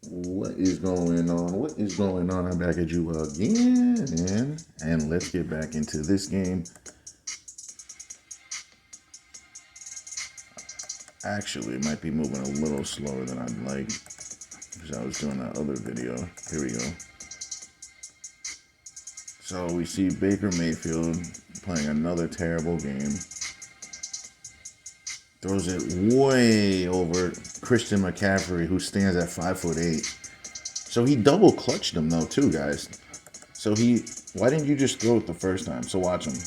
What is going on? What is going on? I'm back at you again. And let's get back into this game. Actually, it might be moving a little slower than I'd like because I was doing that other video. Here we go. So we see Baker Mayfield playing another terrible game. Throws it way over Christian McCaffrey, who stands at 5'8". So he double clutched him though too, guys. So why didn't you just throw it the first time? So watch him.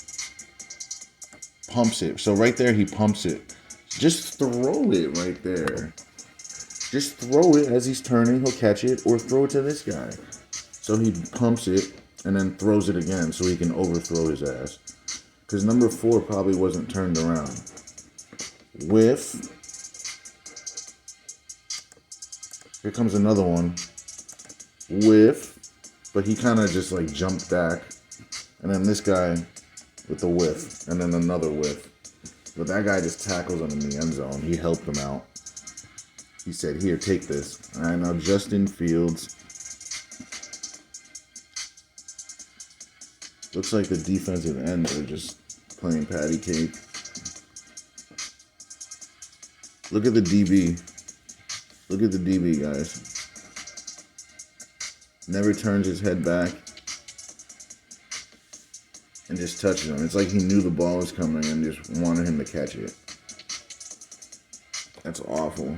Pumps it. So right there he pumps it. Just throw it right there. Just throw it as he's turning. He'll catch it or throw it to this guy. So he pumps it and then throws it again so he can overthrow his ass. Because number 4 probably wasn't turned around. Whiff. Here comes another one. Whiff. But he kind of just like jumped back. And then this guy with the whiff. And then another whiff. But that guy just tackles him in the end zone. He helped him out. He said, here, take this. All right, now Justin Fields. Looks like the defensive ends are just playing patty cake. Look at the DB. Look at the DB, guys. Never turns his head back. And just touches him. It's like he knew the ball was coming and just wanted him to catch it. That's awful.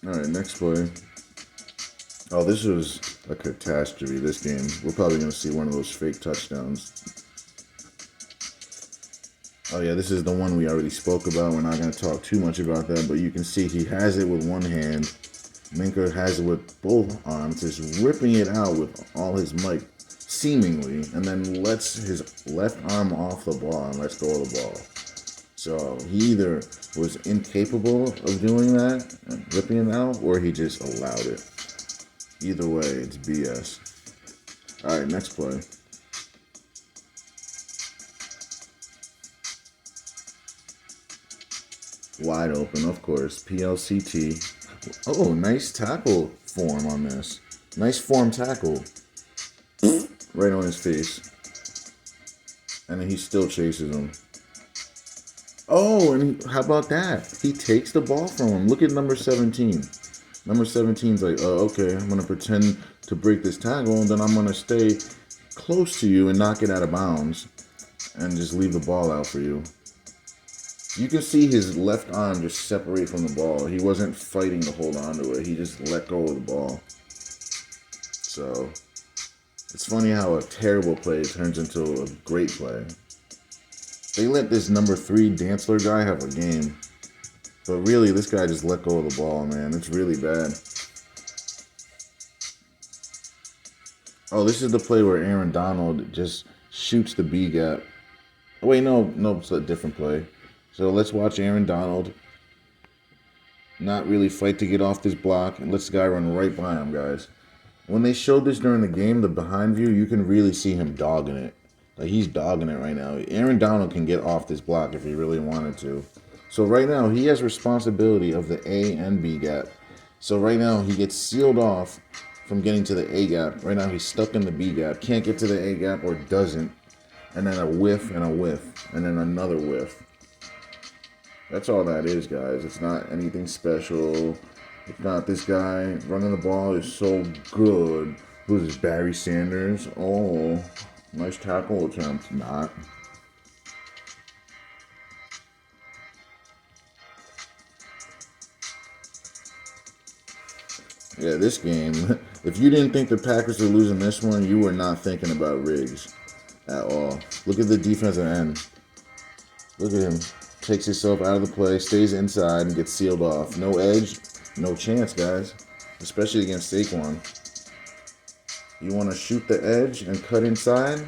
Alright, next play. Oh, this was a catastrophe, this game. We're probably going to see one of those fake touchdowns. Oh yeah, this is the one we already spoke about. We're not going to talk too much about that, but you can see he has it with one hand. Minkah has it with both arms, just ripping it out with all his might, seemingly, and then lets his left arm off the ball and lets go of the ball. So he either was incapable of doing that, and ripping it out, or he just allowed it. Either way, it's BS. All right, next play. Wide open, of course. PLCT. Oh, nice tackle form on this. Nice form tackle. Right on his face. And then he still chases him. Oh, and how about that? He takes the ball from him. Look at number 17. Number 17's like, oh, okay, I'm going to pretend to break this tackle, and then I'm going to stay close to you and knock it out of bounds and just leave the ball out for you. You can see his left arm just separate from the ball. He wasn't fighting to hold on to it. He just let go of the ball. So, it's funny how a terrible play turns into a great play. They let this number 3 Dantzler guy have a game. But really, this guy just let go of the ball, man. It's really bad. Oh, this is the play where Aaron Donald just shoots the B gap. Oh, wait, no, it's a different play. So let's watch Aaron Donald not really fight to get off this block and lets the guy run right by him, guys. When they showed this during the game, the behind view, you can really see him dogging it. Like, he's dogging it right now. Aaron Donald can get off this block if he really wanted to. So right now, he has responsibility of the A and B gap. So right now, he gets sealed off from getting to the A gap. Right now, he's stuck in the B gap. Can't get to the A gap or doesn't. And then a whiff and a whiff. And then another whiff. That's all that is, guys. It's not anything special. It's not this guy running the ball is so good. Who's this, Barry Sanders? Oh, nice tackle attempt. Not. Yeah, this game, if you didn't think the Packers were losing this one, you were not thinking about Riggs at all. Look at the defensive end. Look at him. Takes himself out of the play, stays inside, and gets sealed off. No edge, no chance, guys. Especially against Saquon. You want to shoot the edge and cut inside?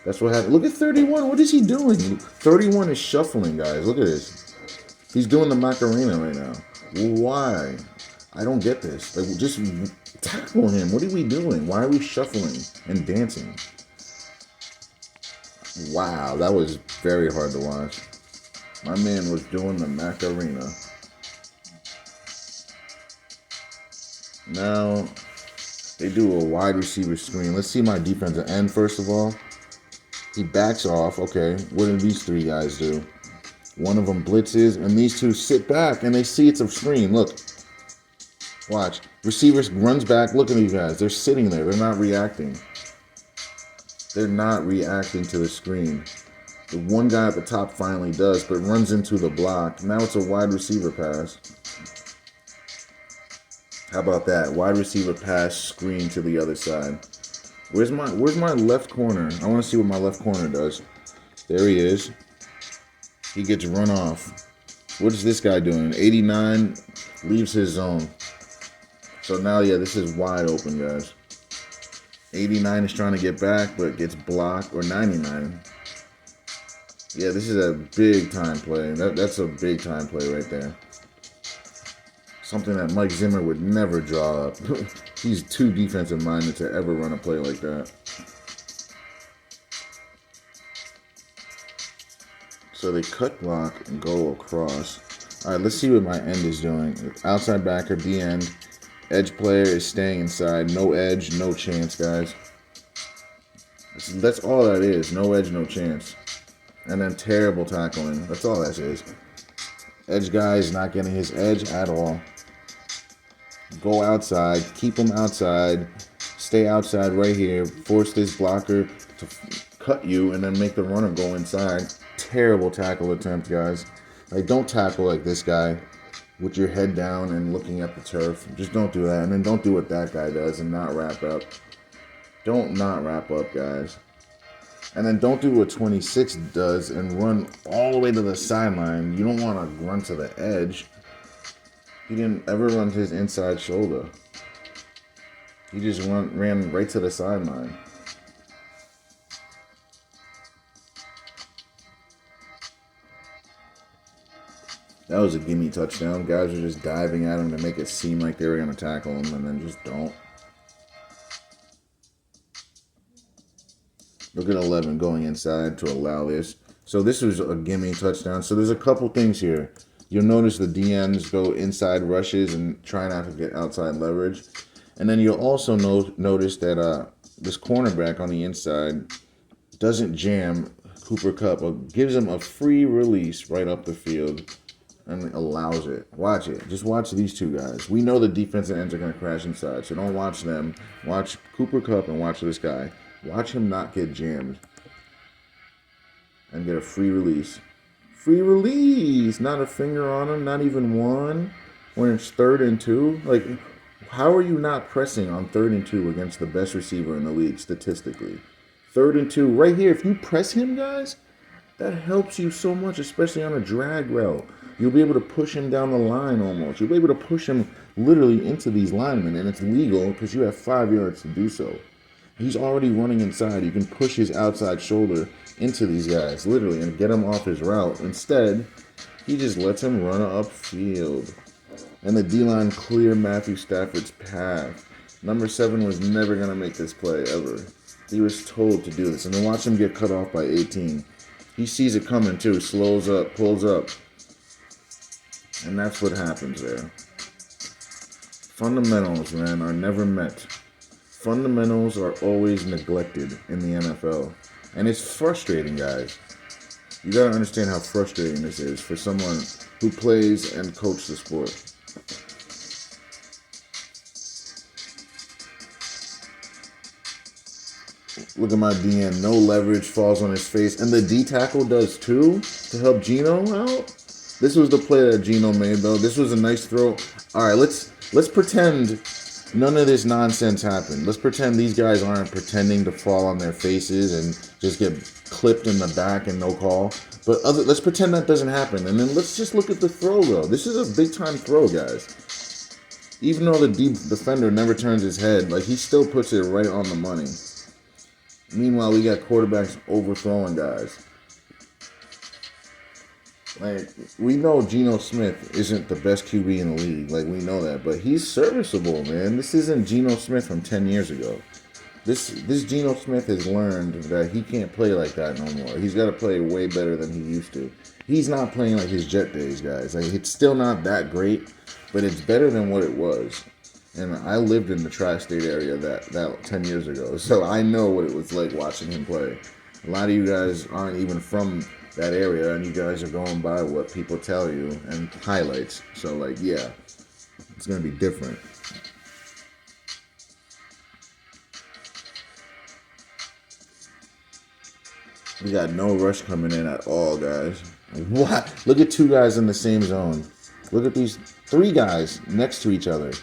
That's what happened. Look at 31. What is he doing? 31 is shuffling, guys. Look at this. He's doing the Macarena right now. Why? I don't get this. Like, just tackle him. What are we doing? Why are we shuffling and dancing? Wow, that was very hard to watch. My man was doing the Macarena. Now, they do a wide receiver screen. Let's see my defensive end first of all. He backs off. Okay, what do these three guys do? One of them blitzes, and these two sit back, and they see it's a screen. Look. Watch. Receivers runs back. Look at these guys. They're sitting there. They're not reacting. They're not reacting to the screen. The one guy at the top finally does, but runs into the block. Now it's a wide receiver pass. How about that? Wide receiver pass, screen to the other side. Where's my left corner? I want to see what my left corner does. There he is. He gets run off. What is this guy doing? 89 leaves his zone. So now, yeah, this is wide open, guys. 89 is trying to get back, but gets blocked. Or 99. Yeah, this is a big time play. That's a big time play right there. Something that Mike Zimmer would never draw up. He's too defensive minded to ever run a play like that. So they cut block and go across. All right, let's see what my end is doing. Outside backer, D end. Edge player is staying inside. No edge, no chance, guys. That's all that is. No edge, no chance. And then terrible tackling. That's all that is. Edge guy is not getting his edge at all. Go outside. Keep him outside. Stay outside right here. Force this blocker to cut you and then make the runner go inside. Terrible tackle attempt, guys. Like, don't tackle like this guy with your head down and looking at the turf. Just don't do that. And then don't do what that guy does and not wrap up. Don't not wrap up, guys. And then don't do what 26 does and run all the way to the sideline. You don't want to run to the edge. He didn't ever run his inside shoulder. He just ran right to the sideline. That was a gimme touchdown. Guys are just diving at him to make it seem like they were going to tackle him, and then just don't. Look at 11 going inside to allow this. So this was a gimme touchdown. So there's a couple things here. You'll notice the DNs go inside rushes and try not to get outside leverage. And then you'll also notice that this cornerback on the inside doesn't jam Cooper Kupp, but gives him a free release right up the field and allows it. Watch it. Just watch these two guys. We know the defensive ends are going to crash inside, so don't watch them. Watch Cooper Kupp and watch this guy. Watch him not get jammed and get a free release. Free release! Not a finger on him, not even one. When it's 3rd and 2. Like, how are you not pressing on 3rd and 2 against the best receiver in the league statistically? 3rd and 2, right here. If you press him, guys, that helps you so much, especially on a drag route. You'll be able to push him down the line almost. You'll be able to push him literally into these linemen, and it's legal because you have 5 yards to do so. He's already running inside. You can push his outside shoulder into these guys, literally, and get him off his route. Instead, he just lets him run upfield. And the D-line clear Matthew Stafford's path. Number 7 was never going to make this play, ever. He was told to do this. And then watch him get cut off by 18. He sees it coming, too. Slows up, pulls up. And that's what happens there. Fundamentals, man, are never met. Fundamentals are always neglected in the NFL. And it's frustrating, guys. You gotta understand how frustrating this is for someone who plays and coaches the sport. Look at my DN. No leverage, falls on his face. And the D tackle does too to help Geno out. This was the play that Geno made, though. This was a nice throw. All right, let's pretend none of this nonsense happened. Let's pretend these guys aren't pretending to fall on their faces and just get clipped in the back and no call. But let's pretend that doesn't happen. And then let's just look at the throw, though. This is a big-time throw, guys. Even though the deep defender never turns his head, like, he still puts it right on the money. Meanwhile, we got quarterbacks overthrowing guys. Like, we know Geno Smith isn't the best QB in the league. Like, we know that. But he's serviceable, man. This isn't Geno Smith from 10 years ago. This Geno Smith has learned that he can't play like that no more. He's got to play way better than he used to. He's not playing like his Jet days, guys. Like, it's still not that great, but it's better than what it was. And I lived in the tri-state area that 10 years ago, so I know what it was like watching him play. A lot of you guys aren't even from that area, and you guys are going by what people tell you and highlights. So, like, yeah, it's going to be different. We got no rush coming in at all, guys. What? Look at two guys in the same zone. Look at these three guys next to each other.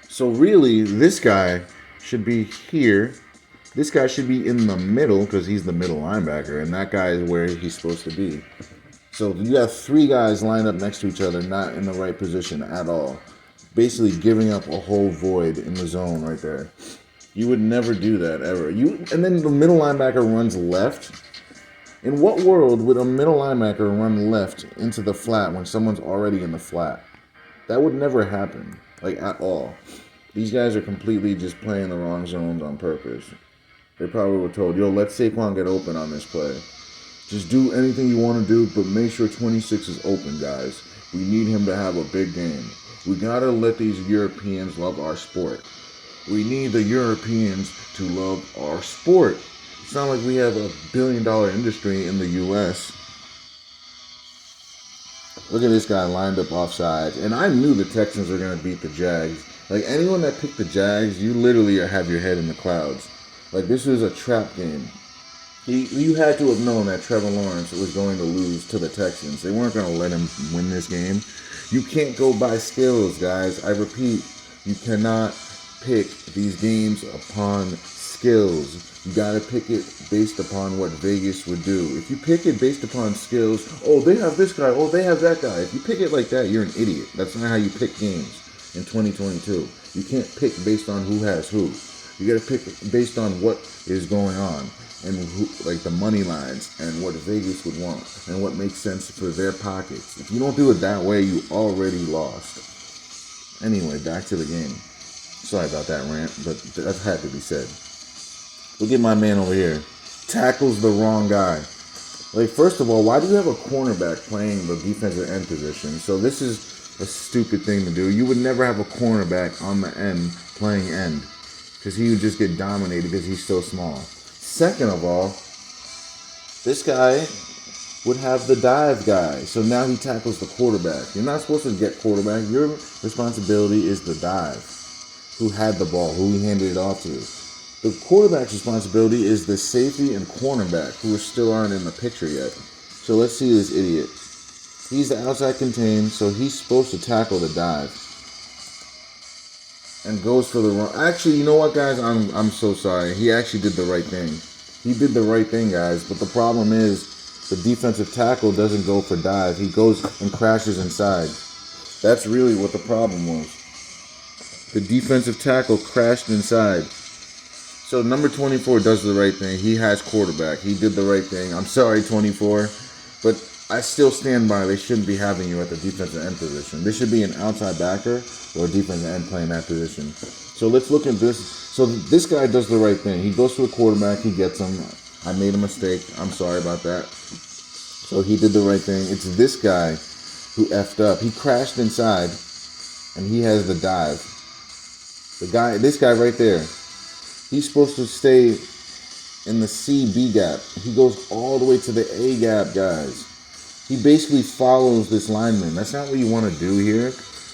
So really, this guy should be here. This guy should be in the middle because he's the middle linebacker, and that guy is where he's supposed to be. So you have three guys lined up next to each other, not in the right position at all. Basically giving up a whole void in the zone right there. You would never do that, ever. And then the middle linebacker runs left. In what world would a middle linebacker run left into the flat when someone's already in the flat? That would never happen, like, at all. These guys are completely just playing the wrong zones on purpose. They probably were told, yo, let Saquon get open on this play. Just do anything you want to do, but make sure 26 is open, guys. We need him to have a big game. We got to let these Europeans love our sport. We need the Europeans to love our sport. It's not like we have a billion-dollar industry in the U.S. Look at this guy lined up offside. And I knew the Texans were going to beat the Jags. Like, anyone that picked the Jags, you literally have your head in the clouds. Like, this was a trap game. You had to have known that Trevor Lawrence was going to lose to the Texans. They weren't going to let him win this game. You can't go by skills, guys. I repeat, you cannot pick these games upon skills. You gotta pick it based upon what Vegas would do. If you pick it based upon skills, oh, they have this guy, oh, they have that guy. If you pick it like that, you're an idiot. That's not how you pick games in 2022. You can't pick based on who has who. You gotta pick based on what is going on and who, like the money lines and what Vegas would want and what makes sense for their pockets. If you don't do it that way, you already lost. Anyway, back to the game. Sorry about that rant, but that had to be said. Look at my man over here. Tackles the wrong guy. Like, first of all, why do you have a cornerback playing the defensive end position? So this is a stupid thing to do. You would never have a cornerback on the end playing end because he would just get dominated because he's so small. Second of all, this guy would have the dive guy. So now he tackles the quarterback. You're not supposed to get quarterback. Your responsibility is the dive. Who had the ball, who he handed it off to. The quarterback's responsibility is the safety and cornerback, who still aren't in the picture yet. So let's see this idiot. He's the outside contain, so he's supposed to tackle the dive. And goes for the run. Actually, you know what, guys? I'm so sorry. He actually did the right thing. He did the right thing, guys. But the problem is the defensive tackle doesn't go for dive. He goes and crashes inside. That's really what the problem was. The defensive tackle crashed inside. So number 24 does the right thing. He has quarterback. He did the right thing. I'm sorry, 24. But I still stand by they shouldn't be having you at the defensive end position. This should be an outside backer or a defensive end playing that position. So let's look at this. So this guy does the right thing. He goes to a quarterback. He gets him. I made a mistake. I'm sorry about that. So he did the right thing. It's this guy who effed up. He crashed inside, and he has the dive. This guy right there, he's supposed to stay in the C-B gap. He goes all the way to the A gap, guys. He basically follows this lineman. That's not what you want to do here.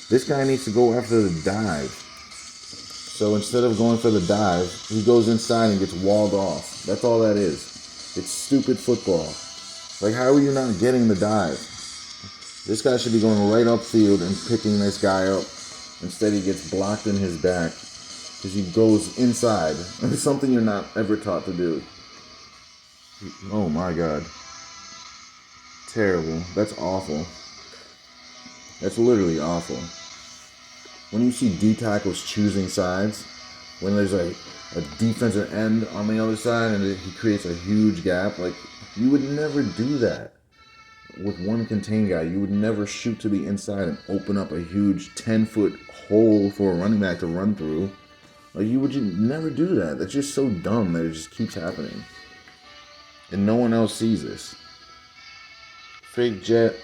This guy needs to go after the dive. So instead of going for the dive, he goes inside and gets walled off. That's all that is. It's stupid football. Like, how are you not getting the dive? This guy should be going right upfield and picking this guy up. Instead, he gets blocked in his back because he goes inside. It's something you're not ever taught to do. Oh my God. Terrible. That's awful. That's literally awful. When you see D tackles choosing sides, when there's a defensive end on the other side and he creates a huge gap, like, you would never do that. with one contained guy. You would never shoot to the inside and open up a huge 10-foot hole for a running back to run through. Like, you would never do that. That's just so dumb that it just keeps happening. And no one else sees this. Fake jet.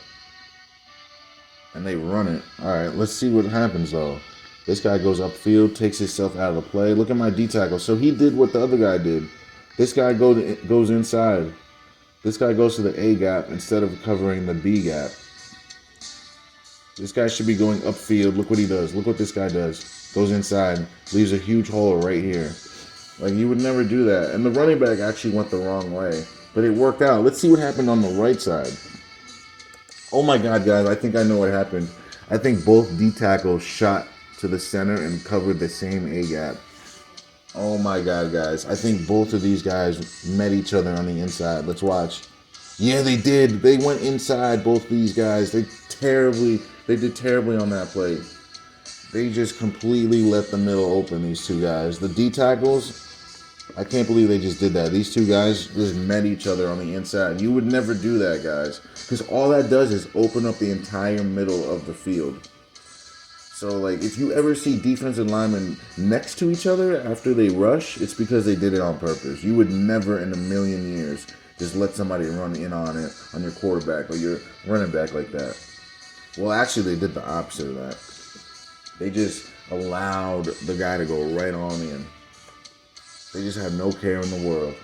And they run it. Alright, let's see what happens, though. This guy goes upfield, takes himself out of the play. Look at my D tackle. So he did what the other guy did. This guy goes inside. This guy goes to the A gap instead of covering the B gap. This guy should be going upfield. Look what he does. Look what this guy does. Goes inside. Leaves a huge hole right here. Like, you would never do that. And the running back actually went the wrong way. But it worked out. Let's see what happened on the right side. Oh my God, guys. I think I know what happened. I think both D tackles shot to the center and covered the same A gap. Oh my God, guys. I think both of these guys met each other on the inside. Let's watch. Yeah, they did. They went inside, both these guys. They did terribly on that play. They just completely let the middle open, these two guys. The D tackles, I can't believe they just did that. These two guys just met each other on the inside. You would never do that, guys. Because all that does is open up the entire middle of the field. So, like, if you ever see defensive linemen next to each other after they rush, it's because they did it on purpose. You would never in a million years just let somebody run in on it, on your quarterback or your running back like that. Well, actually, they did the opposite of that. They just allowed the guy to go right on in. They just had no care in the world.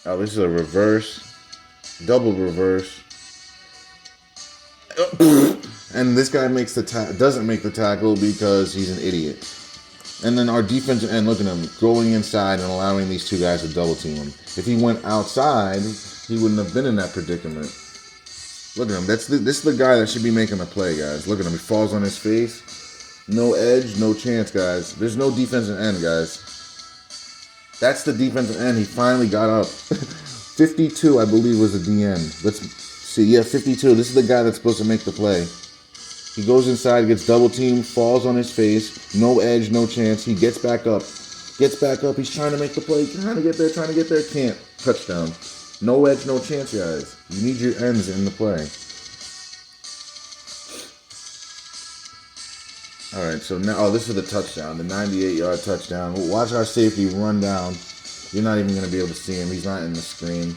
Oh, this is a reverse. Double reverse. And this guy doesn't make the tackle because he's an idiot. And then our defensive end, look at him, going inside and allowing these two guys to double team him. If he went outside, he wouldn't have been in that predicament. Look at him. This is the guy that should be making the play, guys. Look at him. He falls on his face. No edge, no chance, guys. There's no defensive end, guys. That's the defensive end. He finally got up. 52, I believe, was the DN. Let's see. Yeah, 52. This is the guy that's supposed to make the play. He goes inside, gets double teamed, falls on his face. No edge, no chance. He gets back up. Gets back up. He's trying to make the play. Trying to get there. Can't. Touchdown. No edge, no chance, guys. You need your ends in the play. All right, so now, this is the touchdown, the 98-yard touchdown. Watch our safety run down. You're not even going to be able to see him. He's not in the screen.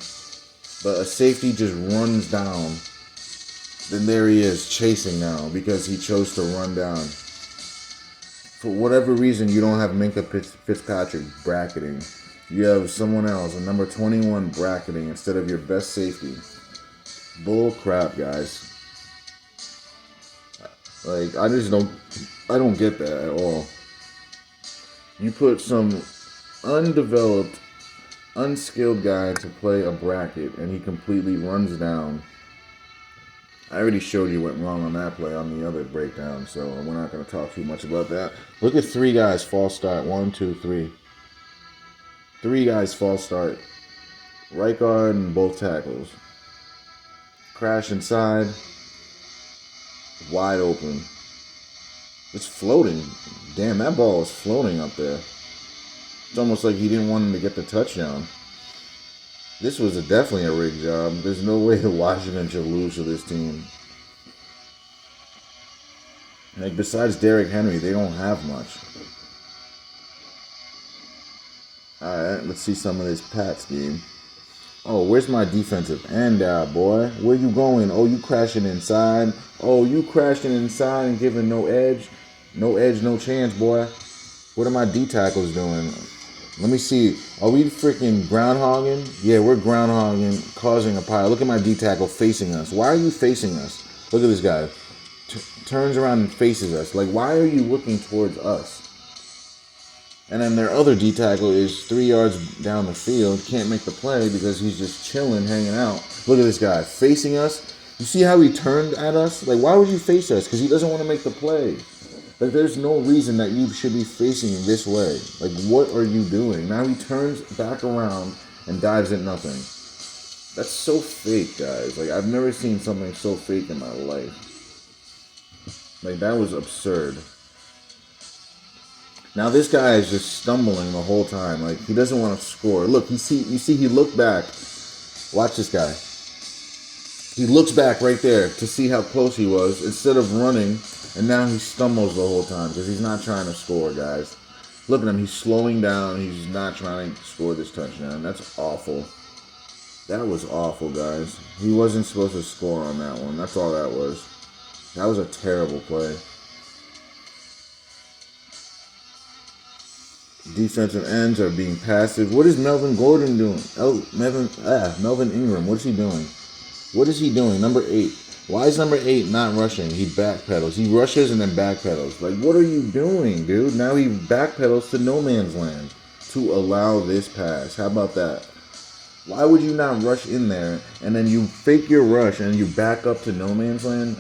But a safety just runs down. Then there he is, chasing now, because he chose to run down. For whatever reason, you don't have Minkah Fitzpatrick bracketing. You have someone else, a number 21 bracketing instead of your best safety. Bull crap, guys. Like, I don't get that at all. You put some undeveloped, unskilled guy to play a bracket, and he completely runs down. I already showed you what went wrong on that play on the other breakdown, so we're not going to talk too much about that. Look at three guys false start. 1, 2, 3. Three guys false start. Right guard and both tackles. Crash inside. Wide open. It's floating. Damn, that ball is floating up there. It's almost like he didn't want him to get the touchdown. This was definitely a rigged job. There's no way that Washington should lose to this team. Like, besides Derrick Henry, they don't have much. Alright, let's see some of this Pats game. Oh, where's my defensive end out, boy? Where you going? Oh, you crashing inside. Oh, you crashing inside and giving no edge. No edge, no chance, boy. What are my D tackles doing? Let me see. Are we freaking groundhogging? Yeah, we're groundhogging, causing a pile. Look at my D tackle facing us. Why are you facing us? Look at this guy. Turns around and faces us. Like, why are you looking towards us? And then their other D tackle is 3 yards down the field. Can't make the play because he's just chilling, hanging out. Look at this guy facing us. You see how he turned at us? Like, why would you face us? Because he doesn't want to make the play. Like, there's no reason that you should be facing this way. Like, what are you doing? Now he turns back around and dives at nothing. That's so fake, guys. Like, I've never seen something so fake in my life. Like, that was absurd. Now this guy is just stumbling the whole time. Like, he doesn't want to score. Look, you see he looked back. Watch this guy. He looks back right there to see how close he was instead of running, and now he stumbles the whole time because he's not trying to score, guys. Look at him. He's slowing down. He's not trying to score this touchdown. That's awful. That was awful, guys. He wasn't supposed to score on that one. That's all that was. That was a terrible play. Defensive ends are being passive. What is Melvin Gordon doing? Melvin Ingram. What's he doing? What is he doing? Number 8. Why is number 8 not rushing? He backpedals. He rushes and then backpedals. Like, what are you doing, dude? Now he backpedals to no man's land to allow this pass. How about that? Why would you not rush in there and then you fake your rush and you back up to no man's land?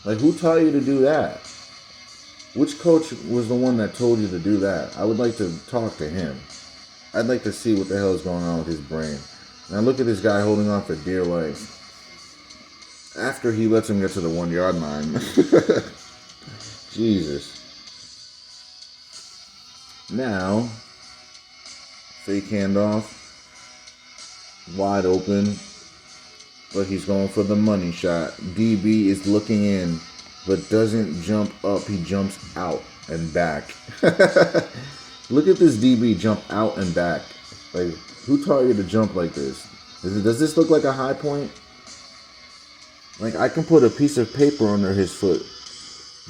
Like, who taught you to do that? Which coach was the one that told you to do that? I would like to talk to him. I'd like to see what the hell is going on with his brain. Now look at this guy holding on for dear life. After he lets him get to the 1 yard line. Jesus. Now, fake handoff. Wide open. But he's going for the money shot. DB is looking in, but doesn't jump up. He jumps out and back. Look at this DB jump out and back. Like, who taught you to jump like this? Does this look like a high point? Like, I can put a piece of paper under his foot.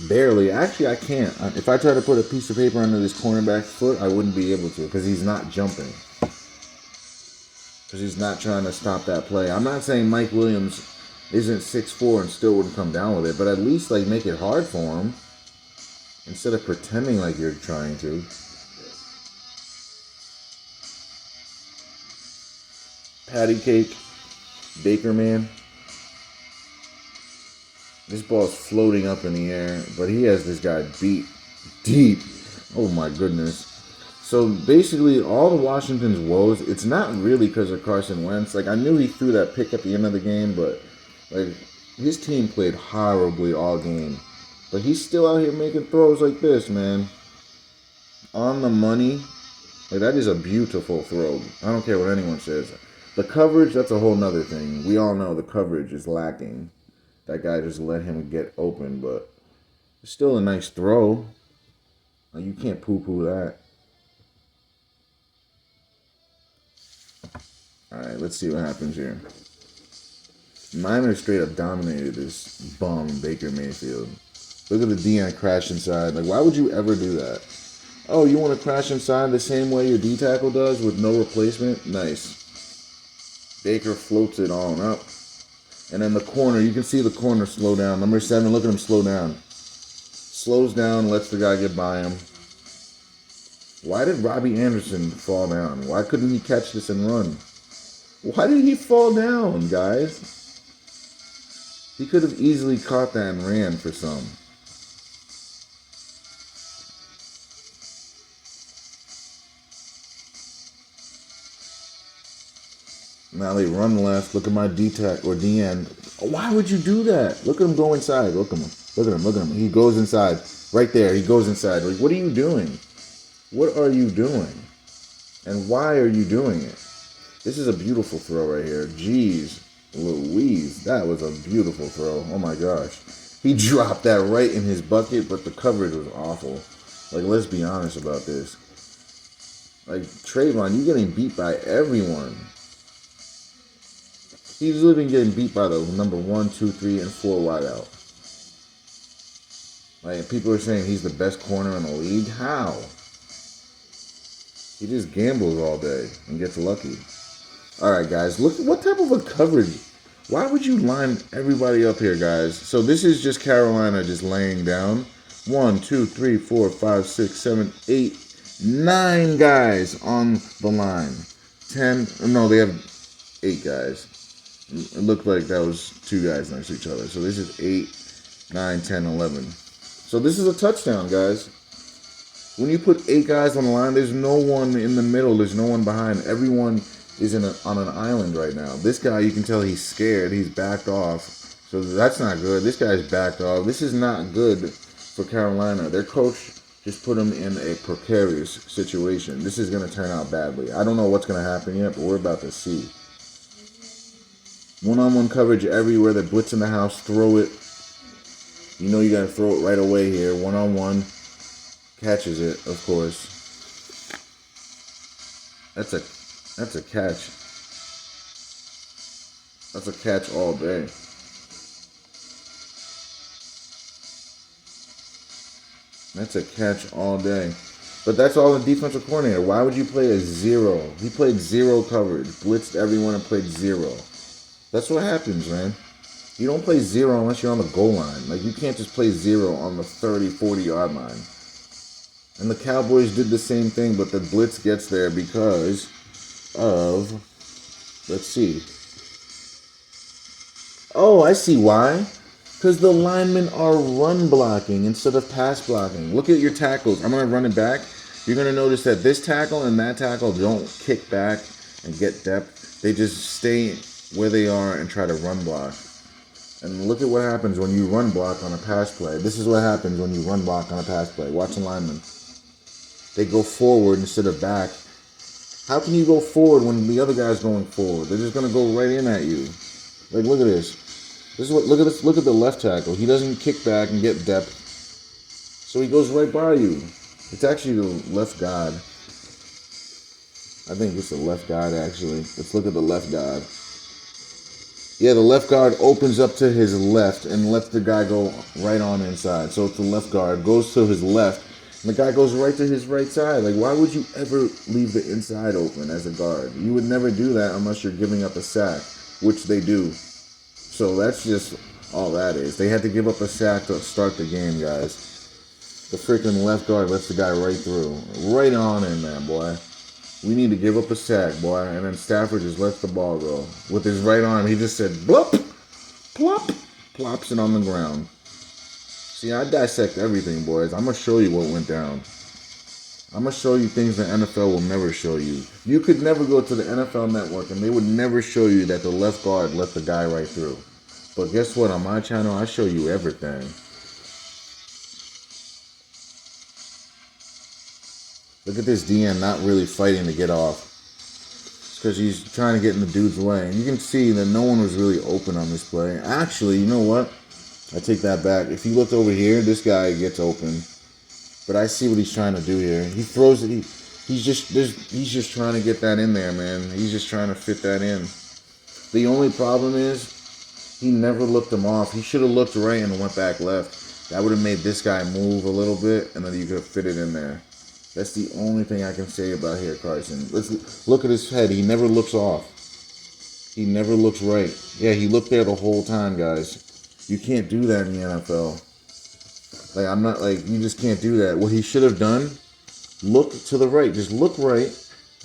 Barely. Actually, I can't. If I try to put a piece of paper under this cornerback's foot, I wouldn't be able to because he's not jumping. Because he's not trying to stop that play. I'm not saying Mike Williams isn't 6'4" and still wouldn't come down with it, but at least, like, make it hard for him instead of pretending like you're trying to. Patty cake. Baker man. This ball's floating up in the air, but he has this guy beat deep. Oh my goodness. So basically, all the Washington's woes, it's not really because of Carson Wentz. Like, I knew he threw that pick at the end of the game, but like, his team played horribly all game. But he's still out here making throws like this, man. On the money. Like, that is a beautiful throw. I don't care what anyone says. The coverage, that's a whole nother thing. We all know the coverage is lacking. That guy just let him get open, but it's still a nice throw. Like, you can't poo-poo that. Alright, let's see what happens here. Niners straight up dominated this bum Baker Mayfield. Look at the D-end crash inside. Like, why would you ever do that? Oh, you want to crash inside the same way your D-tackle does with no replacement? Nice. Baker floats it on up. And then the corner, you can see the corner slow down. Number 7, look at him slow down. Slows down, lets the guy get by him. Why did Robbie Anderson fall down? Why couldn't he catch this and run? Why did he fall down, guys? He could have easily caught that and ran for some. Now they run left. Look at my D-tack or D-end. Why would you do that? Look at him go inside. Look at him. Look at him. Look at him. He goes inside. Right there. He goes inside. Like, what are you doing? What are you doing? And why are you doing it? This is a beautiful throw right here. Jeez Louise. That was a beautiful throw. Oh my gosh. He dropped that right in his bucket, but the coverage was awful. Like, let's be honest about this. Like, Trayvon, you're getting beat by everyone. He's literally getting beat by the number 1, 2, 3, and 4 wideout. Like, people are saying he's the best corner in the league. How? He just gambles all day and gets lucky. All right, guys. Look, what type of a coverage? Why would you line everybody up here, guys? So this is just Carolina just laying down. 1, 2, 3, 4, 5, 6, 7, 8, 9 guys on the line. 10. No, they have 8 guys. It looked like that was 2 guys next to each other. So this is 8, 9, 10, 11. So this is a touchdown, guys. When you put 8 guys on the line, there's no one in the middle. There's no one behind. Everyone is on an island right now. This guy, you can tell he's scared. He's backed off. So that's not good. This guy's backed off. This is not good for Carolina. Their coach just put him in a precarious situation. This is going to turn out badly. I don't know what's going to happen yet, but we're about to see. One-on-one coverage everywhere. They're blitzing the house. Throw it. You know you got to throw it right away here. One-on-one. Catches it, of course. That's a catch. That's a catch all day. That's a catch all day. But that's all the defensive coordinator. Why would you play a zero? He played zero coverage, blitzed everyone and played zero. That's what happens, man. You don't play zero unless you're on the goal line. Like, you can't just play zero on the 30, 40-yard line. And the Cowboys did the same thing, but the blitz gets there because of, let's see. Oh, I see why. Because the linemen are run blocking instead of pass blocking. Look at your tackles. I'm going to run it back. You're going to notice that this tackle and that tackle don't kick back and get depth. They just stay where they are and try to run block. And look at what happens when you run block on a pass play. This is what happens when you run block on a pass play. Watch the linemen. They go forward instead of back. How can you go forward when the other guy's going forward? They're just going to go right in at you. Like, look at this. Look at this. Look at the left tackle. He doesn't kick back and get depth, so he goes right by you. It's actually the left guard. I think it's the left guard actually. Let's look at the left guard. Yeah, the left guard opens up to his left and lets the guy go right on inside. So it's the left guard goes to his left, and the guy goes right to his right side. Like, why would you ever leave the inside open as a guard? You would never do that unless you're giving up a sack, which they do. So that's just all that is. They had to give up a sack to start the game, guys. The freaking left guard lets the guy right through. Right on in there, boy. We need to give up a sack, boy. And then Stafford just lets the ball go. With his right arm, he just said, blop, plop, plops it on the ground. See, I dissect everything, boys. I'm going to show you what went down. I'm going to show you things the NFL will never show you. You could never go to the NFL Network and they would never show you that the left guard let the guy right through. But guess what? On my channel, I show you everything. Look at this DN not really fighting to get off. It's because he's trying to get in the dude's way. And you can see that no one was really open on this play. Actually, you know what? I take that back. If you look over here, this guy gets open. But I see what he's trying to do here. He throws it. He's just trying to get that in there, man. He's just trying to fit that in. The only problem is he never looked him off. He should have looked right and went back left. That would have made this guy move a little bit, and then you could have fit it in there. That's the only thing I can say about here, Carson. Let's look at his head. He never looks off. He never looks right. Yeah, he looked there the whole time, guys. You can't do that in the NFL. Like, I'm not, like, you just can't do that. What he should have done, look to the right. Just look right,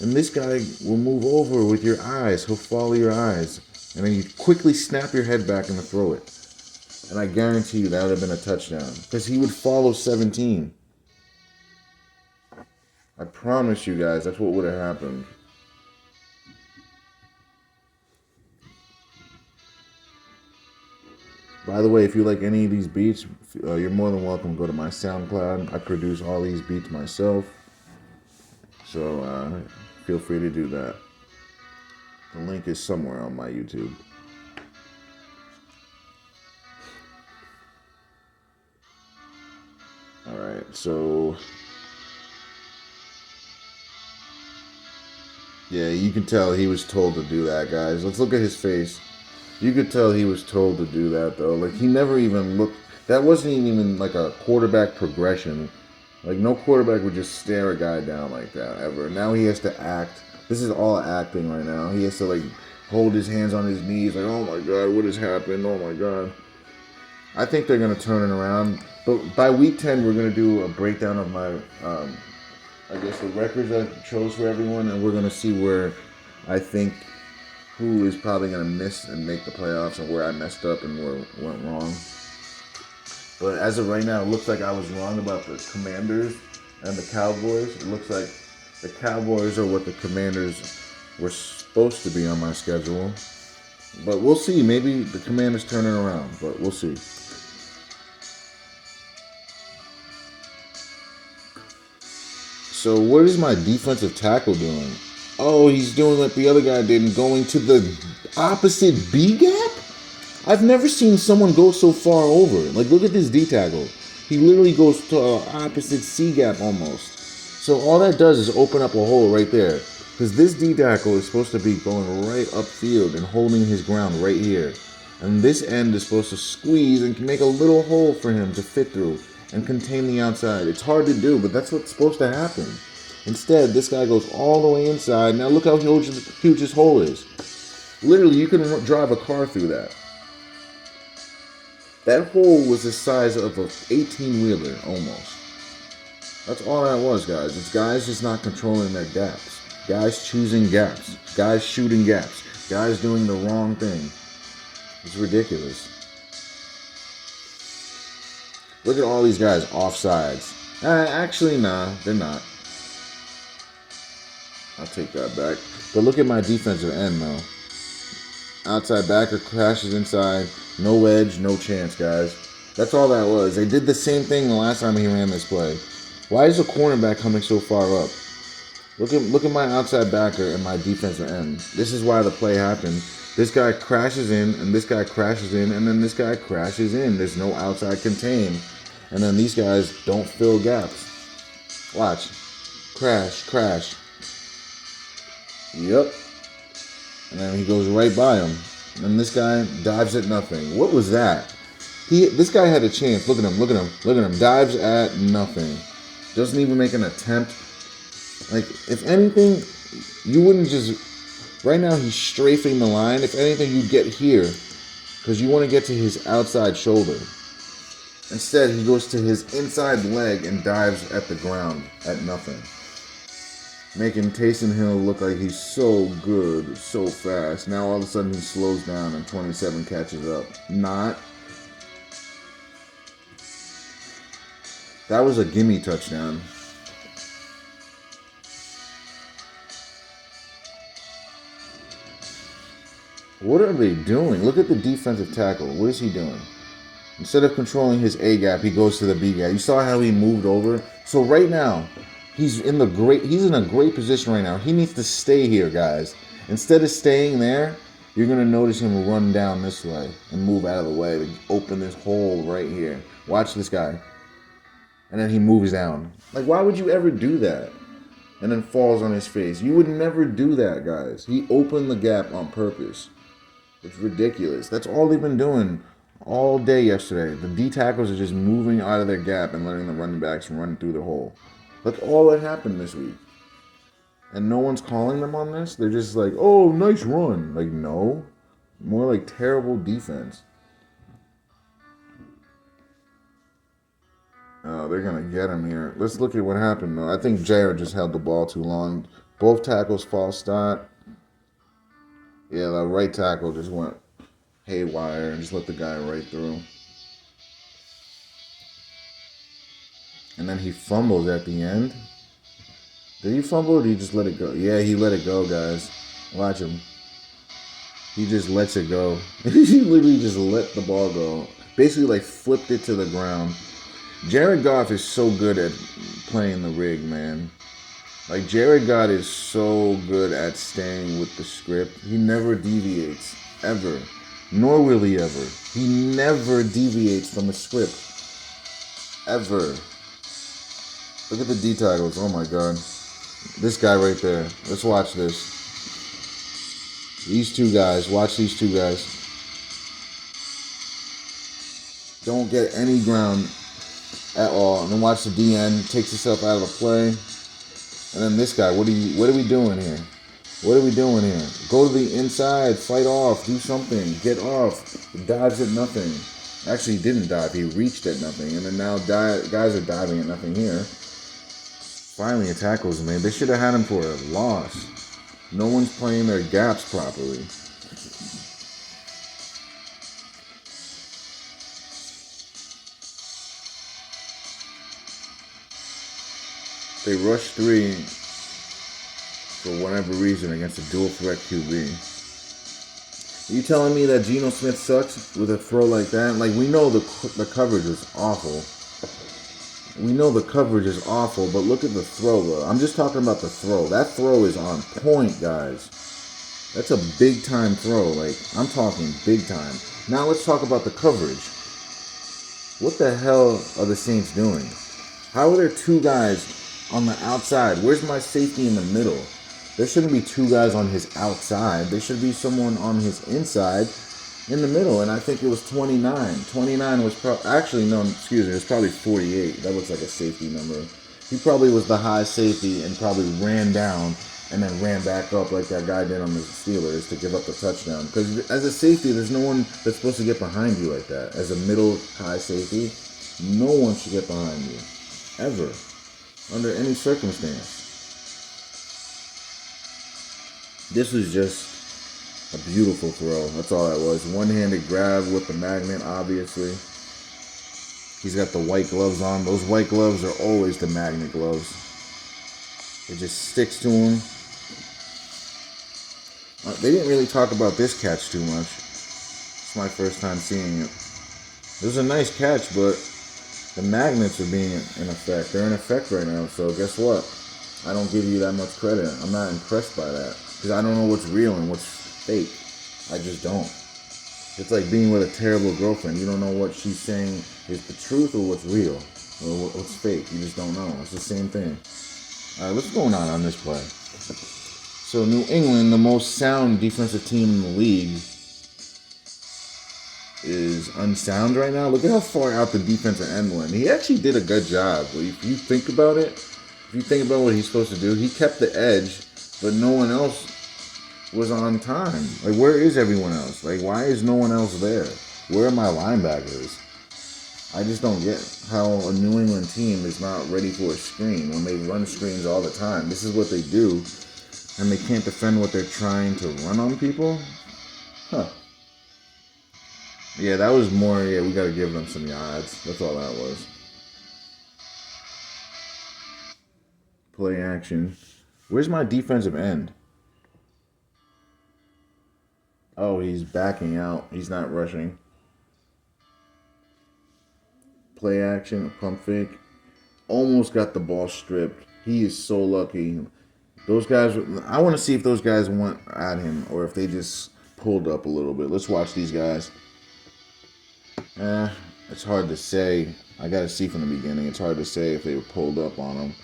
and this guy will move over with your eyes. He'll follow your eyes. And then you quickly snap your head back and throw it. And I guarantee you that would have been a touchdown. Because he would follow 17. I promise you guys, that's what would have happened. By the way, if you like any of these beats, you're more than welcome to go to my SoundCloud. I produce all these beats myself. So feel free to do that. The link is somewhere on my YouTube. Alright, so yeah, you can tell he was told to do that, guys. Let's look at his face. You could tell he was told to do that, though. Like, he never even looked. That wasn't even like a quarterback progression. Like, no quarterback would just stare a guy down like that, ever. Now he has to act. This is all acting right now. He has to, like, hold his hands on his knees. Like, oh my God, what has happened? Oh my God. I think they're going to turn it around. But by week 10, we're going to do a breakdown of my, I guess, the records I chose for everyone. And we're going to see where I think who is probably going to miss and make the playoffs and where I messed up and where went wrong. But as of right now, it looks like I was wrong about the Commanders and the Cowboys. It looks like the Cowboys are what the Commanders were supposed to be on my schedule. But we'll see. Maybe the Commanders turn it around, but we'll see. So what is my defensive tackle doing? Oh, he's doing what the other guy did and going to the opposite B gap? I've never seen someone go so far over. Like, look at this D tackle. He literally goes to opposite C gap almost. So all that does is open up a hole right there. Because this D tackle is supposed to be going right upfield and holding his ground right here. And this end is supposed to squeeze and make a little hole for him to fit through and contain the outside. It's hard to do, but that's what's supposed to happen. Instead, this guy goes all the way inside. Now look how huge his hole is. Literally, you can drive a car through that. That hole was the size of an 18-wheeler almost. That's all that was, guys. It's guys just not controlling their gaps. Guys choosing gaps. Guys shooting gaps. Guys doing the wrong thing. It's ridiculous. Look at all these guys offsides. Actually, nah, they're not. I'll take that back. But look at my defensive end, though. Outside backer crashes inside. No edge, no chance, guys. That's all that was. They did the same thing the last time he ran this play. Why is the cornerback coming so far up? Look at my outside backer and my defensive end. This is why the play happened. This guy crashes in, and this guy crashes in, and then this guy crashes in. There's no outside contain. And then these guys don't fill gaps. Watch. Crash, crash. Yep. And then he goes right by him. And this guy dives at nothing. What was that? This guy had a chance. Look at him, look at him, look at him. Dives at nothing. Doesn't even make an attempt. Like, if anything, you wouldn't just... Right now, he's strafing the line. If anything, you get here. Because you want to get to his outside shoulder. Instead, he goes to his inside leg and dives at the ground at nothing. Making Taysom Hill look like he's so good, so fast. Now all of a sudden he slows down and 27 catches up. Not. That was a gimme touchdown. What are they doing? Look at the defensive tackle. What is he doing? Instead of controlling his A gap, he goes to the B gap. You saw how he moved over? So right now, he's in a great position right now. He needs to stay here, guys. Instead of staying there, you're going to notice him run down this way and move out of the way to open this hole right here. Watch this guy. And then he moves down. Like, why would you ever do that? And then falls on his face. You would never do that, guys. He opened the gap on purpose. It's ridiculous. That's all they've been doing all day yesterday. The D tackles are just moving out of their gap and letting the running backs run through the hole. That's all that happened this week. And no one's calling them on this. They're just like, oh, nice run. Like, no. More like terrible defense. Oh, they're going to get him here. Let's look at what happened, though. I think Jared just held the ball too long. Both tackles false start. Yeah, the right tackle just went haywire and just let the guy right through. And then he fumbles at the end. Did he fumble or did he just let it go? Yeah, he let it go, guys. Watch him. He just lets it go. He literally just let the ball go. Basically, like, flipped it to the ground. Jared Goff is so good at playing the rig, man. Like, Jared Goff is so good at staying with the script. He never deviates, ever. Nor will he ever. He never deviates from the script. Ever. Look at the D titles. Oh, my God. This guy right there. Let's watch this. These two guys. Watch these two guys. Don't get any ground at all. And then watch the DN. Takes himself out of the play. And then this guy. What are we doing here? What are we doing here? Go to the inside. Fight off. Do something. Get off. Dives at nothing. Actually, he didn't dive. He reached at nothing. And then now guys are diving at nothing here. Finally, a tackle was made. They should have had him for a loss. No one's playing their gaps properly. They rushed 3 for whatever reason against a dual threat QB. Are you telling me that Geno Smith sucks with a throw like that? Like, we know the coverage was awful. We know the coverage is awful, but look at the throw, though. I'm just talking about the throw. That throw is on point, guys. That's a big-time throw. Like, I'm talking big time. Now let's talk about the coverage. What the hell are the Saints doing? How are there two guys on the outside? Where's my safety in the middle? There shouldn't be two guys on his outside. There should be someone on his inside in the middle, and I think it was 29. 29 was actually, no, excuse me, it was probably 48. That looks like a safety number. He probably was the high safety and probably ran down and then ran back up like that guy did on the Steelers to give up the touchdown. Because as a safety, there's no one that's supposed to get behind you like that. As a middle high safety, no one should get behind you. Ever. Under any circumstance. This was just a beautiful throw. That's all that was. One-handed grab with the magnet, obviously. He's got the white gloves on. Those white gloves are always the magnet gloves. It just sticks to him. They didn't really talk about this catch too much. It's my first time seeing it. It was a nice catch, but the magnets are being in effect. They're in effect right now, so guess what? I don't give you that much credit. I'm not impressed by that. Because I don't know what's real and what's fake. I just don't. It's like being with a terrible girlfriend. You don't know what she's saying is the truth or what's real. Or what's fake. You just don't know. It's the same thing. Alright, what's going on this play? So New England, the most sound defensive team in the league, is unsound right now. Look at how far out the defensive end went. He actually did a good job. If you think about it, if you think about what he's supposed to do, he kept the edge, but no one else was on time. Like, where is everyone else? Like, why is no one else there? Where are my linebackers? I just don't get how a New England team is not ready for a screen when they run screens all the time. This is what they do, and they can't defend what they're trying to run on people? Huh. Yeah, that was more, we got to give them some yards. That's all that was. Play action. Where's my defensive end? Oh, he's backing out. He's not rushing. Play action, a pump fake. Almost got the ball stripped. He is so lucky. Those guys, I want to see if those guys went at him or if they just pulled up a little bit. Let's watch these guys. It's hard to say. I got to see from the beginning. It's hard to say if they were pulled up on him.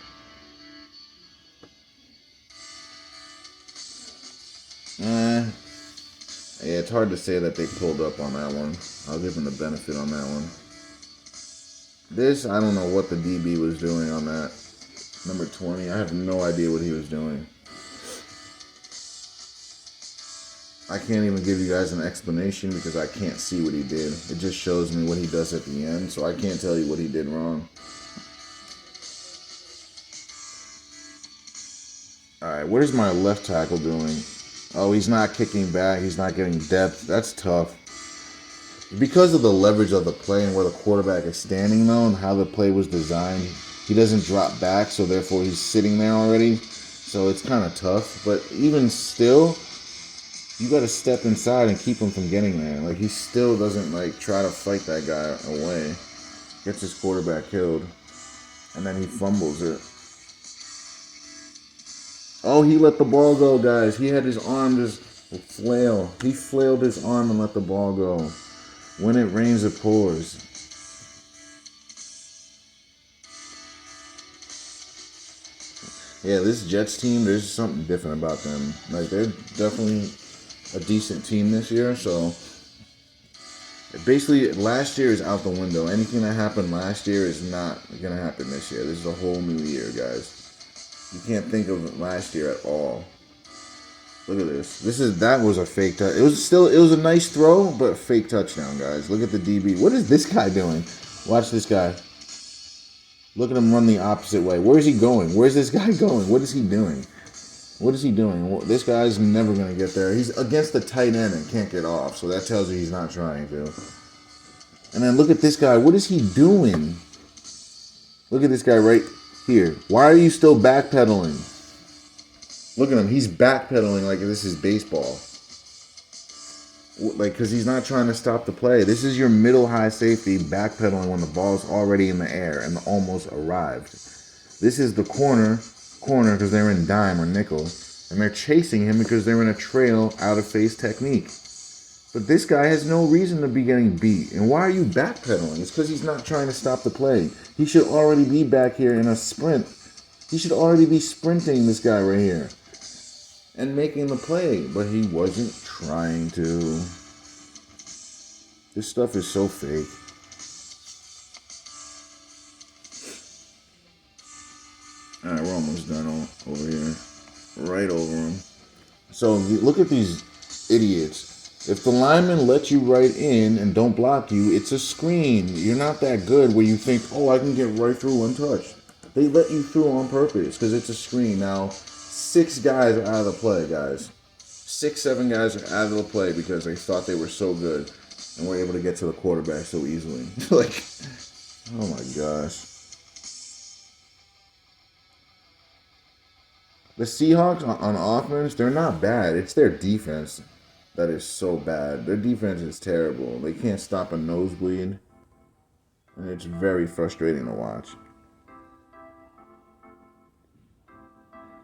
Yeah, it's hard to say that they pulled up on that one. I'll give them the benefit on that one. This, I don't know what the DB was doing on that. Number 20, I have no idea what he was doing. I can't even give you guys an explanation because I can't see what he did. It just shows me what he does at the end, so I can't tell you what he did wrong. Alright, what is my left tackle doing? Oh, he's not kicking back. He's not getting depth. That's tough. Because of the leverage of the play and where the quarterback is standing, though, and how the play was designed, he doesn't drop back, so therefore he's sitting there already. So it's kind of tough. But even still, you got to step inside and keep him from getting there. Like, he still doesn't, like, try to fight that guy away. Gets his quarterback killed. And then he fumbles it. Oh, he let the ball go, guys. He had his arm just flail. He flailed his arm and let the ball go. When it rains, it pours. Yeah, this Jets team, there's something different about them. Like, they're definitely a decent team this year, so basically last year is out the window. Anything that happened last year is not going to happen this year. This is a whole new year, guys. You can't think of last year at all. Look at this. That was a fake touch. It was a nice throw, but fake touchdown, guys. Look at the DB. What is this guy doing? Watch this guy. Look at him run the opposite way. Where is he going? Where's this guy going? What is he doing? What is he doing? This guy's never going to get there. He's against the tight end and can't get off, so that tells you he's not trying to. And then look at this guy. What is he doing? Look at this guy right here. Why are you still backpedaling? Look at him. He's backpedaling like this is baseball. Like, because he's not trying to stop the play. This is your middle high safety backpedaling when the ball's already in the air and almost arrived. This is the corner because they're in dime or nickel, and they're chasing him because they're in a trail out of phase technique. But this guy has no reason to be getting beat. And why are you backpedaling? It's because he's not trying to stop the play. He should already be back here in a sprint. He should already be sprinting, this guy right here, and making the play. But he wasn't trying to. This stuff is so fake. Alright, we're almost done over here. Right over him. So look at these idiots. If the linemen let you right in and don't block you, it's a screen. You're not that good where you think, oh, I can get right through untouched. They let you through on purpose because it's a screen. Now, 6 guys are out of the play, guys. 6, 7 guys are out of the play because they thought they were so good and were able to get to the quarterback so easily. Like, oh my gosh. The Seahawks on offense, they're not bad. It's their defense that is so bad. Their defense is terrible. They can't stop a nosebleed. And it's very frustrating to watch.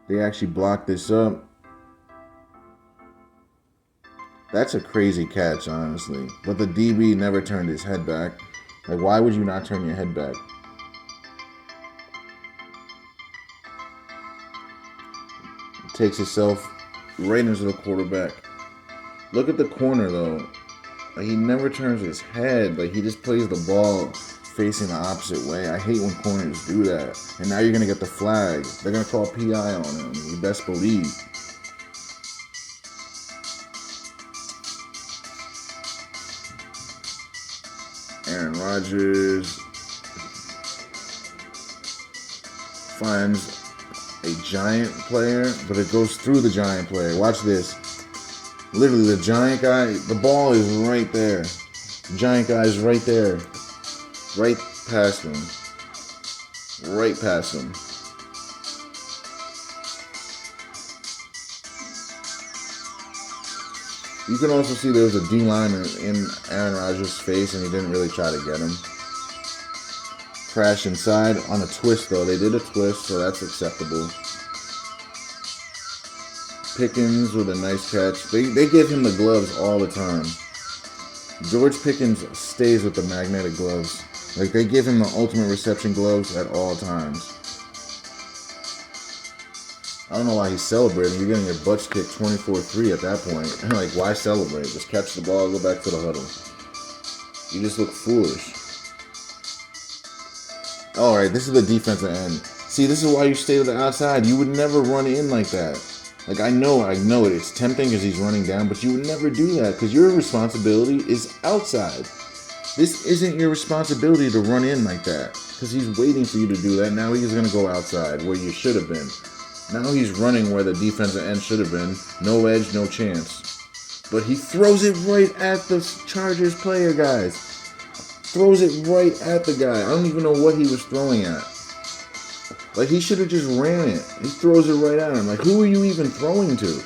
They actually blocked this up. That's a crazy catch, honestly. But the DB never turned his head back. Like, why would you not turn your head back? Takes itself right into the quarterback. Look at the corner, though. Like, he never turns his head. Like, he just plays the ball facing the opposite way. I hate when corners do that. And now you're going to get the flag. They're going to call PI on him. You best believe. Aaron Rodgers finds a giant player, but it goes through the giant player. Watch this. Literally, the giant guy, the ball is right there. The giant guy is right there. Right past him. Right past him. You can also see there was a D-line in Aaron Rodgers' face, and he didn't really try to get him. Crash inside on a twist, though. They did a twist, so that's acceptable. Pickens with a nice catch. They give him the gloves all the time. George Pickens stays with the magnetic gloves. Like, they give him the ultimate reception gloves at all times. I don't know why he's celebrating. You're getting your butts kicked 24-3 at that point. Like, why celebrate? Just catch the ball, go back to the huddle. You just look foolish. Alright, this is the defensive end. See, this is why you stay to the outside. You would never run in like that. Like, I know it. It's tempting because he's running down, but you would never do that because your responsibility is outside. This isn't your responsibility to run in like that because he's waiting for you to do that. Now he's going to go outside where you should have been. Now he's running where the defensive end should have been. No edge, no chance. But he throws it right at the Chargers player, guys. Throws it right at the guy. I don't even know what he was throwing at. Like, he should have just ran it. He throws it right at him. Like, who are you even throwing to?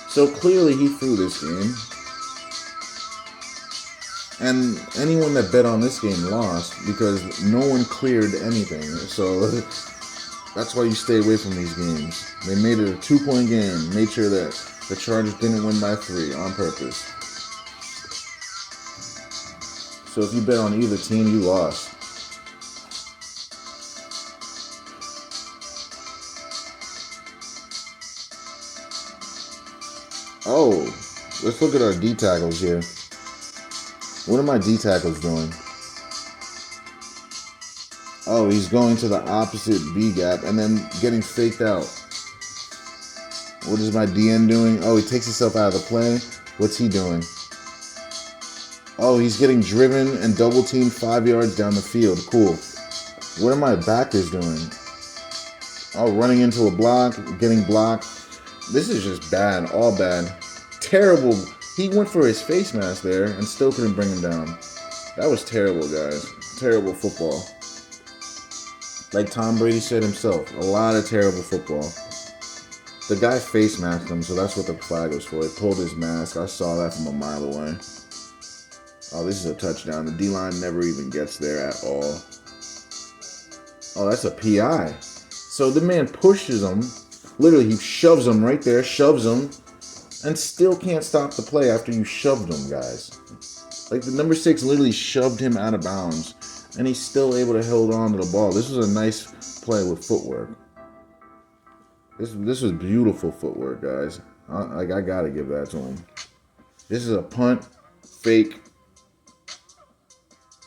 So clearly he threw this game. And anyone that bet on this game lost because no one cleared anything. So that's why you stay away from these games. They made it a 2-point game. Made sure that the Chargers didn't win by 3 on purpose. So if you bet on either team, you lost. Oh, let's look at our D tackles here. What are my D tackles doing? Oh, he's going to the opposite B gap and then getting faked out. What is my DN doing? Oh, he takes himself out of the play. What's he doing? Oh, he's getting driven and double teamed 5 yards down the field. Cool. What are my backers doing? Oh, running into a block, getting blocked. This is just bad, all bad. Terrible. He went for his face mask there and still couldn't bring him down. That was terrible, guys. Terrible football. Like Tom Brady said himself, a lot of terrible football. The guy face masked him, so that's what the flag was for. It pulled his mask. I saw that from a mile away. Oh, this is a touchdown. The D-line never even gets there at all. Oh, that's a PI. So the man pushes him. Literally, he shoves him right there, shoves him, and still can't stop the play after you shoved him, guys. Like, the number 6 literally shoved him out of bounds, and he's still able to hold on to the ball. This was a nice play with footwork. This was beautiful footwork, guys. I gotta give that to him. This is a punt, fake,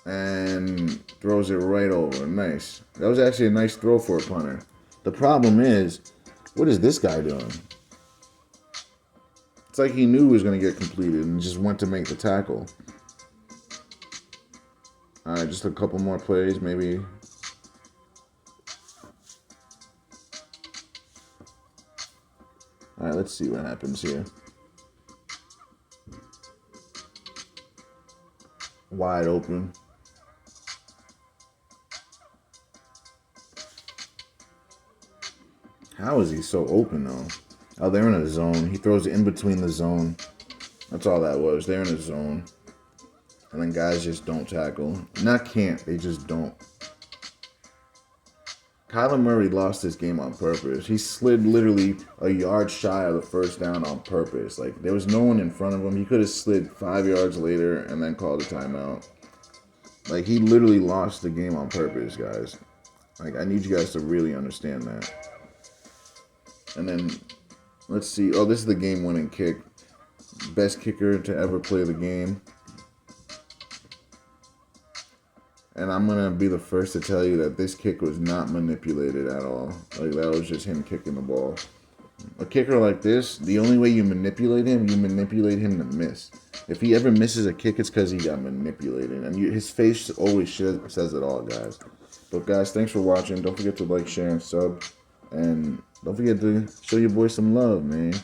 and throws it right over. Nice. That was actually a nice throw for a punter. The problem is, what is this guy doing? It's like he knew he was going to get completed and just went to make the tackle. All right, just a couple more plays, maybe. All right, let's see what happens here. Wide open. How is he so open, though? Oh, they're in a zone. He throws it in between the zone. That's all that was. They're in a zone. And then guys just don't tackle. Not can't. They just don't. Kyler Murray lost this game on purpose. He slid literally a yard shy of the first down on purpose. Like, there was no one in front of him. He could have slid 5 yards later and then called a timeout. Like, he literally lost the game on purpose, guys. Like, I need you guys to really understand that. And then, let's see. Oh, this is the game-winning kick. Best kicker to ever play the game. And I'm going to be the first to tell you that this kick was not manipulated at all. Like, that was just him kicking the ball. A kicker like this, the only way you manipulate him to miss. If he ever misses a kick, it's because he got manipulated. And his face always says it all, guys. But, guys, thanks for watching. Don't forget to like, share, and sub. And don't forget to show your boy some love, man.